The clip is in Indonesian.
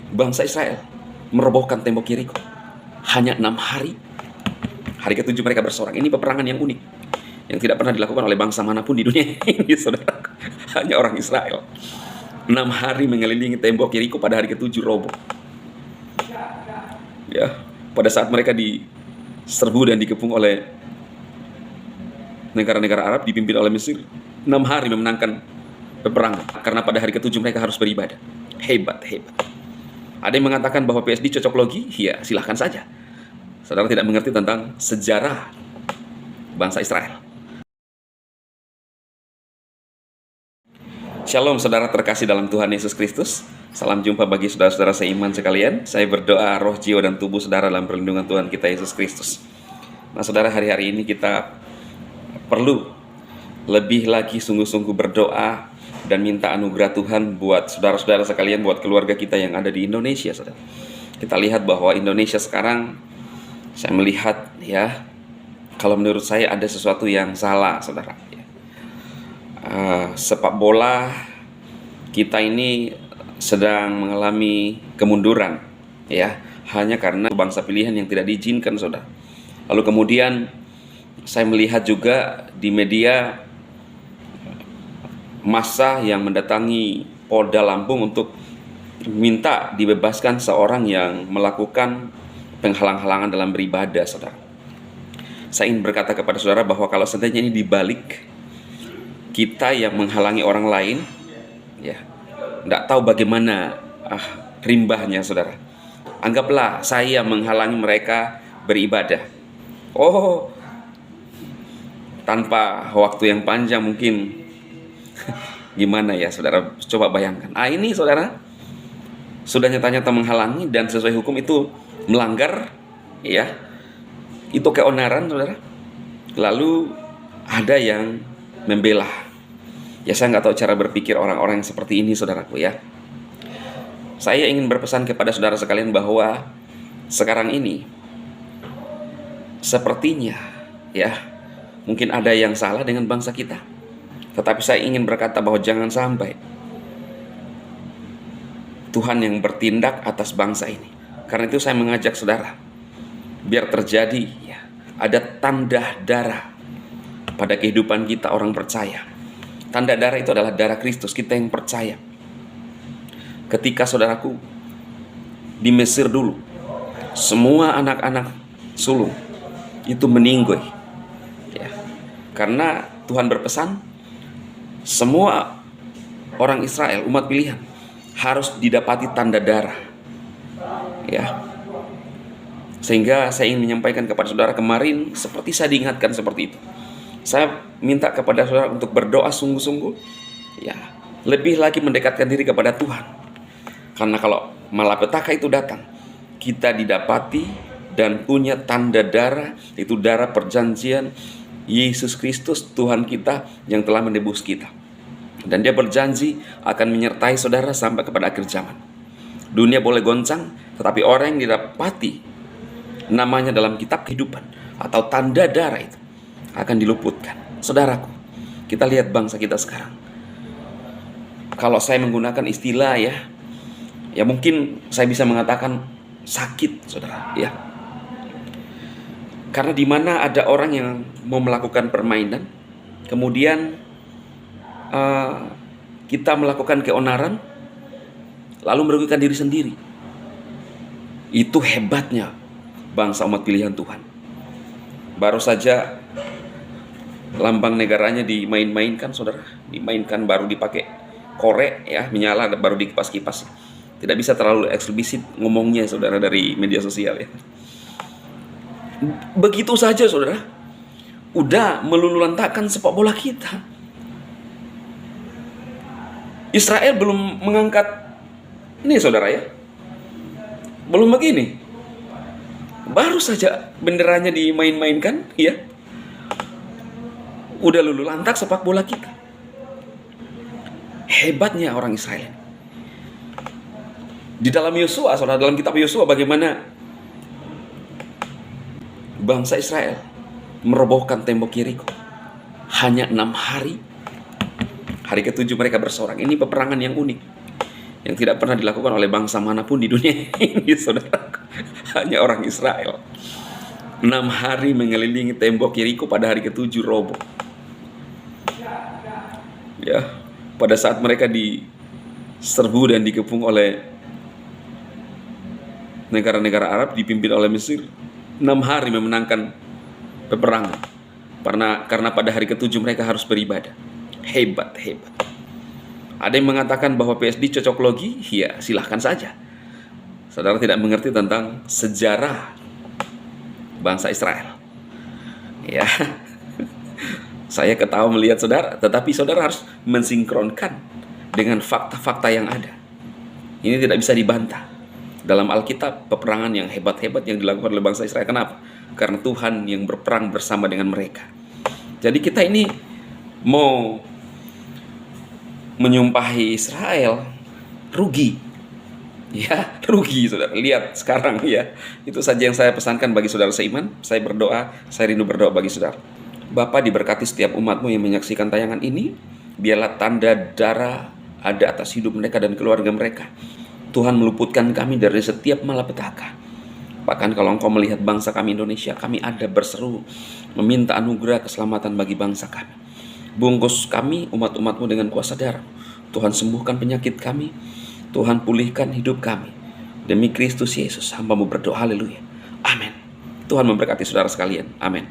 bangsa Israel merobohkan tembok Yeriko. Hanya 6 hari. Hari ke-7 mereka bersorak. Ini peperangan yang unik, yang tidak pernah dilakukan oleh bangsa manapun di dunia ini, saudara. Hanya orang Israel. 6 hari mengelilingi tembok Yeriko, pada hari ke-7 roboh. Ya, pada saat mereka diserbu dan dikepung oleh negara-negara Arab dipimpin oleh Mesir, 6 hari memenangkan peperangan, karena pada hari ke-7 mereka harus beribadah. Hebat. Ada yang mengatakan bahwa PSD cocok logi, ya silahkan saja. Saudara tidak mengerti tentang sejarah bangsa Israel. Shalom saudara terkasih dalam Tuhan Yesus Kristus. Salam jumpa bagi saudara-saudara seiman sekalian. Saya berdoa roh, jiwa, dan tubuh saudara dalam perlindungan Tuhan kita Yesus Kristus. Nah saudara, hari-hari ini kita perlu lebih lagi sungguh-sungguh berdoa dan minta anugerah Tuhan buat saudara-saudara sekalian, buat keluarga kita yang ada di Indonesia, saudara. Kita lihat bahwa Indonesia sekarang, saya melihat ya, kalau menurut saya ada sesuatu yang salah, saudara. Sepak bola kita ini sedang mengalami kemunduran, ya, hanya karena bangsa pilihan yang tidak diizinkan, saudara. Lalu kemudian saya melihat juga di media massa yang mendatangi Polda Lampung untuk minta dibebaskan seorang yang melakukan penghalang-halangan dalam beribadah, saudara. Saya ingin berkata kepada saudara bahwa kalau seandainya ini dibalik, kita yang menghalangi orang lain, ya, tidak tahu bagaimana rimbahnya, saudara. Anggaplah saya menghalangi mereka beribadah. Oh, tanpa waktu yang panjang mungkin gimana ya, saudara? Coba bayangkan. Ini saudara sudah nyata-nyata menghalangi dan sesuai hukum itu melanggar, ya. Itu keonaran, saudara. Lalu ada yang membela. Ya, saya nggak tahu cara berpikir orang-orang yang seperti ini, saudaraku, ya. Saya ingin berpesan kepada saudara sekalian bahwa sekarang ini sepertinya, ya, mungkin ada yang salah dengan bangsa kita. Tetapi saya ingin berkata bahwa jangan sampai Tuhan yang bertindak atas bangsa ini. Karena itu saya mengajak saudara, biar terjadi, ya, ada tanda darah pada kehidupan kita orang percaya. Tanda darah itu adalah darah Kristus, kita yang percaya. Ketika saudaraku di Mesir dulu, semua anak-anak sulung itu meninggoy, ya, karena Tuhan berpesan semua orang Israel, umat pilihan, harus didapati tanda darah, ya. Sehingga saya ingin menyampaikan kepada saudara kemarin, seperti saya diingatkan seperti itu. Saya minta kepada saudara untuk berdoa sungguh-sungguh, ya, lebih lagi mendekatkan diri kepada Tuhan. Karena kalau malapetaka itu datang, kita didapati dan punya tanda darah, itu darah perjanjian Yesus Kristus Tuhan kita yang telah menebus kita. Dan dia berjanji akan menyertai saudara sampai kepada akhir zaman. Dunia boleh goncang, tetapi orang yang didapati namanya dalam kitab kehidupan atau tanda darah itu akan diluputkan. Saudaraku, kita lihat bangsa kita sekarang. Kalau saya menggunakan istilah, ya mungkin saya bisa mengatakan sakit, saudara, ya. Karena di mana ada orang yang mau melakukan permainan, kemudian kita melakukan keonaran, lalu merugikan diri sendiri. Itu hebatnya bangsa umat pilihan Tuhan. Baru saja lambang negaranya dimain-mainkan, saudara. Dimainkan, baru dipakai korek, ya, menyala, baru dikipas-kipas. Tidak bisa terlalu eksplisit ngomongnya, saudara, dari media sosial, ya. Begitu saja, saudara, udah meluluhlantakkan sepak bola kita. Israel belum mengangkat ini, saudara, ya, belum begini, baru saja benderanya dimain-mainkan, ya, udah lulu lantak sepak bola kita. Hebatnya orang Israel. Di dalam Yosua, saudara, dalam kitab Yosua, bagaimana bangsa Israel merobohkan tembok Yeriko. Hanya 6 hari. Hari ke-7 mereka bersorak. Ini peperangan yang unik, yang tidak pernah dilakukan oleh bangsa manapun di dunia ini, saudara. Hanya orang Israel. 6 hari mengelilingi tembok Yeriko, pada hari ke-7 roboh. Ya, pada saat mereka diserbu dan dikepung oleh negara-negara Arab dipimpin oleh Mesir, 6 hari memenangkan peperangan. Karena pada hari ke-7 mereka harus beribadah. Hebat. Ada yang mengatakan bahwa PSD cocok logi, ya silahkan saja. Saudara tidak mengerti tentang sejarah bangsa Israel. Ya, saya ketawa melihat saudara, tetapi saudara harus mensinkronkan dengan fakta-fakta yang ada. Ini tidak bisa dibantah. Dalam Alkitab, peperangan yang hebat-hebat yang dilakukan oleh bangsa Israel. Kenapa? Karena Tuhan yang berperang bersama dengan mereka. Jadi kita ini mau menyumpahi Israel, rugi. Ya, rugi saudara. Lihat sekarang ya. Itu saja yang saya pesankan bagi saudara seiman. Saya berdoa, saya rindu berdoa bagi saudara. Bapa, diberkati setiap umatmu yang menyaksikan tayangan ini. Biarlah tanda darah ada atas hidup mereka dan keluarga mereka. Tuhan meluputkan kami dari setiap malapetaka. Bahkan kalau Engkau melihat bangsa kami Indonesia, kami ada berseru meminta anugerah keselamatan bagi bangsa kami. Bungkus kami, umat-umatmu dengan kuasa darah. Tuhan sembuhkan penyakit kami. Tuhan pulihkan hidup kami. Demi Kristus Yesus, hamba-Mu berdoa, haleluya. Amin. Tuhan memberkati saudara sekalian. Amin.